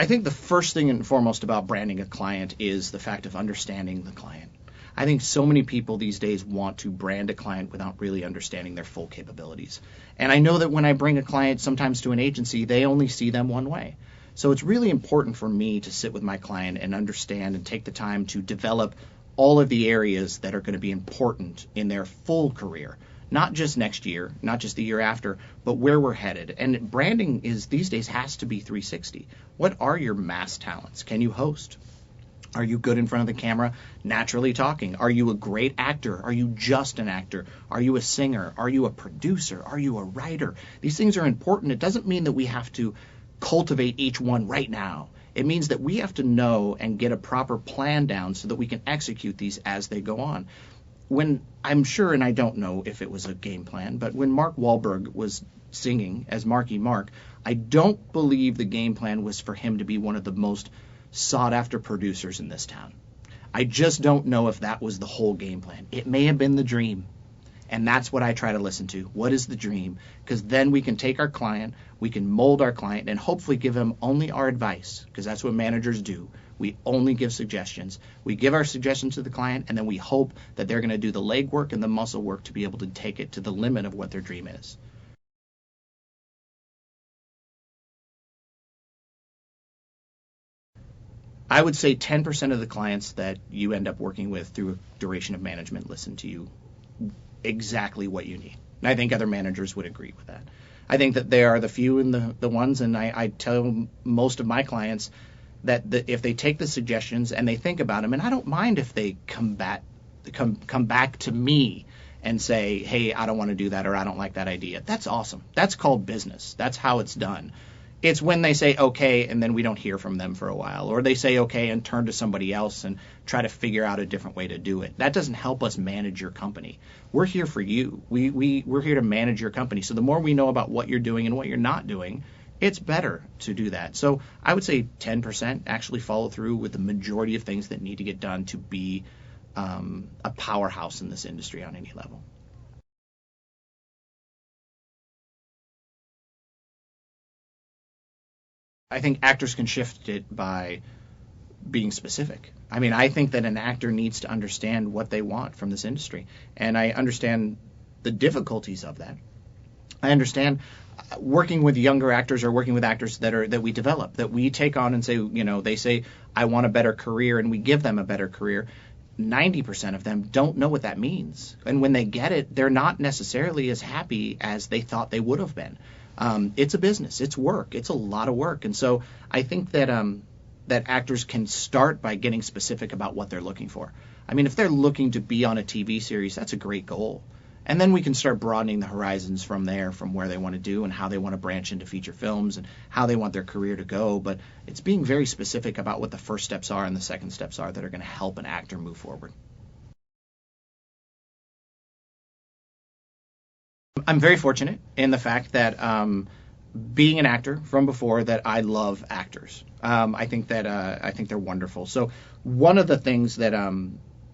I think the first thing and foremost about branding a client is the fact of understanding the client. I think so many people these days want to brand a client without really understanding their full capabilities. And I know that when I bring a client sometimes to an agency, they only see them one way. So it's really important for me to sit with my client and understand and take the time to develop all of the areas that are going to be important in their full career. Not just next year, not just the year after, but where we're headed. And branding is these days has to be 360. What are your mass talents? Can you host? Are you good in front of the camera, naturally talking? Are you a great actor? Are you just an actor? Are you a singer? Are you a producer? Are you a writer? These things are important. It doesn't mean that we have to cultivate each one right now. It means that we have to know and get a proper plan down so that we can execute these as they go on. When I'm sure, and I don't know if it was a game plan, but when Mark Wahlberg was singing as Marky Mark, I don't believe the game plan was for him to be one of the most sought-after producers in this town. I just don't know if that was the whole game plan. It may have been the dream, and that's what I try to listen to. What is the dream? Because then we can take our client, we can mold our client, and hopefully give him only our advice, because that's what managers do. We only give suggestions. We give our suggestions to the client, and then we hope that they're going to do the legwork and the muscle work to be able to take it to the limit of what their dream is. I would say 10% of the clients that you end up working with through a duration of management listen to you exactly what you need. And I think other managers would agree with that. I think that they are the few and the ones, and I tell most of my clients that if they take the suggestions and they think about them, and I don't mind if they come back to me and say, hey, I don't want to do that, or I don't like that idea. That's awesome. That's called business. That's how it's done. It's when they say okay and then we don't hear from them for a while, or they say okay and turn to somebody else and try to figure out a different way to do it. That doesn't help us manage your company. We're here for you. We're here to manage your company. So the more we know about what you're doing and what you're not doing, it's better to do that. So I would say 10% actually follow through with the majority of things that need to get done to be a powerhouse in this industry on any level. I think actors can shift it by being specific. I mean, I think that an actor needs to understand what they want from this industry, and I understand the difficulties of that. I understand working with younger actors or working with actors that we develop, that we take on and say, they say, I want a better career, and we give them a better career. 90% of them don't know what that means. And when they get it, they're not necessarily as happy as they thought they would have been. It's a business. It's work. It's a lot of work. And so I think that that actors can start by getting specific about what they're looking for. I mean, if they're looking to be on a TV series, that's a great goal. And then we can start broadening the horizons from there, from where they want to do and how they want to branch into feature films and how they want their career to go. But it's being very specific about what the first steps are and the second steps are that are going to help an actor move forward. I'm very fortunate in the fact that being an actor from before, that I love actors. I think they're wonderful. So one of the things that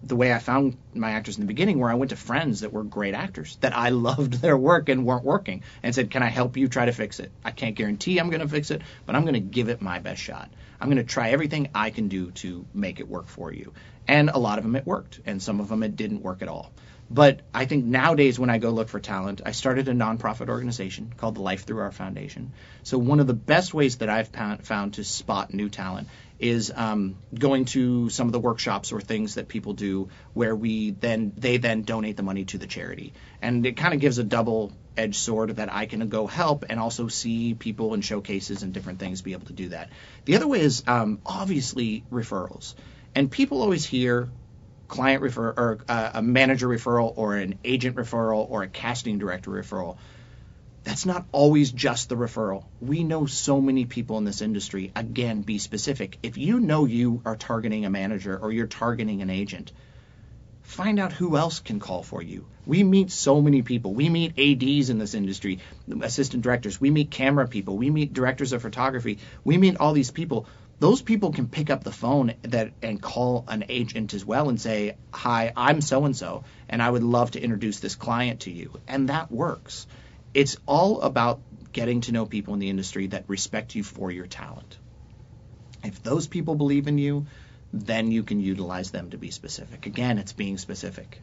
the way I found my actors in the beginning were I went to friends that were great actors that I loved their work and weren't working and said, can I help you try to fix it? I can't guarantee I'm going to fix it, but I'm going to give it my best shot. I'm going to try everything I can do to make it work for you. And a lot of them it worked, and some of them it didn't work at all. But I think nowadays when I go look for talent, I started a nonprofit organization called the Life Through Our Foundation. So one of the best ways that I've found to spot new talent is going to some of the workshops or things that people do where they then donate the money to the charity. And it kind of gives a double-edged sword that I can go help and also see people in showcases and different things be able to do that. The other way is obviously referrals. And people always hear client refer or a manager referral or an agent referral or a casting director referral. That's not always just the referral. We know so many people in this industry. Again, be specific. If you know you are targeting a manager or you're targeting an agent, find out who else can call for you. We meet so many people. We meet ADs in this industry, assistant directors. We meet camera people. We meet directors of photography. We meet all these people. Those people can pick up the phone and call an agent as well and say, hi, I'm so-and-so, and I would love to introduce this client to you. And that works. It's all about getting to know people in the industry that respect you for your talent. If those people believe in you, then you can utilize them to be specific. Again, it's being specific.